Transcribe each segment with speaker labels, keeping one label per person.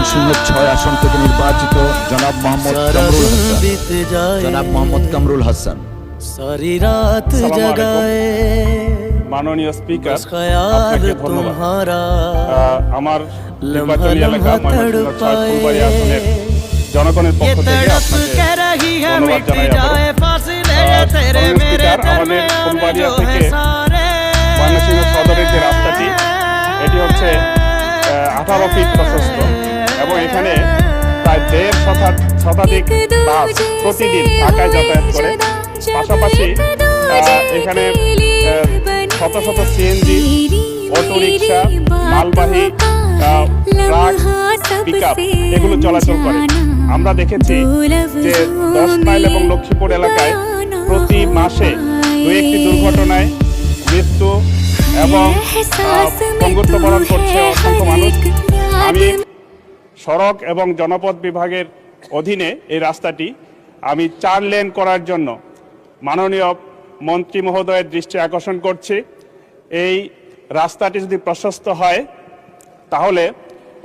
Speaker 1: ময়মনসিংহ 6 আসন থেকে নির্বাচিত জনাব মোহাম্মদ কামরুল হাসান।
Speaker 2: सारी रात जगाए
Speaker 3: মাননীয় স্পিকার,
Speaker 2: ख्याल
Speaker 3: আপনাকে ধন্যবাদ।
Speaker 2: तुम्हारा
Speaker 3: আমার নির্বাচনী এলাকা ময়মনসিংহ 6 ফুলবাড়ি আসনের জনগণের পক্ষ থেকে আপনাকে ধন্যবাদ জানাই। স্পিকার, আমাদের ফুলবাড়িয়া থেকে ময়মনসিংহ সদরের যে রাস্তাটি, এটি হচ্ছে 18 ফিট প্রশস্ত এবং এখানে প্রায় 1.5 শতাধিক বাস প্রতিদিন ঢাকায় যাতায়াত করে। পাশাপাশি এখানে শত শত সিএনজি, অটোরিকশা, মালবাহী ট্রাক, পিকআপ এগুলো চলাচল করে। আমরা দেখেছি যে 10 মাইল এবং লক্ষ্মীপুর এলাকায় প্রতি মাসে 2-1টি দুর্ঘটনায় মৃত্যু এবং পঙ্গুত্ব বরণ করছে অসংখ্য মানুষ। আমি সড়ক এবং জনপথ বিভাগের অধীনে এই রাস্তাটি আমি 4 লেন করার জন্য মাননীয় মন্ত্রী মহোদয়ের দৃষ্টি আকর্ষণ করছি। এই রাস্তাটি যদি প্রশস্ত হয় তাহলে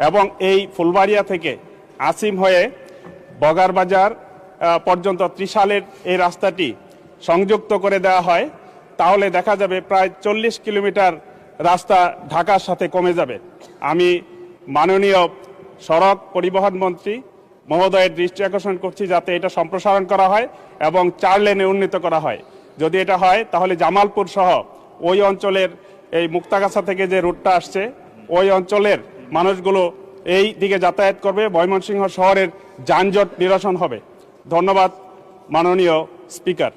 Speaker 3: এবং এই ফুলবাড়িয়া থেকে আসিম হয়ে বগারবাজার পর্যন্ত ত্রিশালের এই রাস্তাটি সংযুক্ত করে দেওয়া হয়, তাহলে দেখা যাবে প্রায় 40 কিলোমিটার রাস্তা ঢাকার সাথে কমে যাবে। আমি মাননীয় সড়ক পরিবহন মন্ত্রী মহোদয়ের দৃষ্টি আকর্ষণ করছি যাতে এটা সম্প্রসারণ করা হয় এবং 4 লেনে উন্নীত করা হয়। যদি এটা হয় তাহলে জামালপুর সহ ওই অঞ্চলের এই মুক্তাগাছা থেকে যে রুটটা আসছে ওই অঞ্চলের মানুষগুলো এই দিকে যাতায়াত করবে, ময়মনসিংহ শহরের যানজট নিরসন হবে। ধন্যবাদ মাননীয় স্পিকার।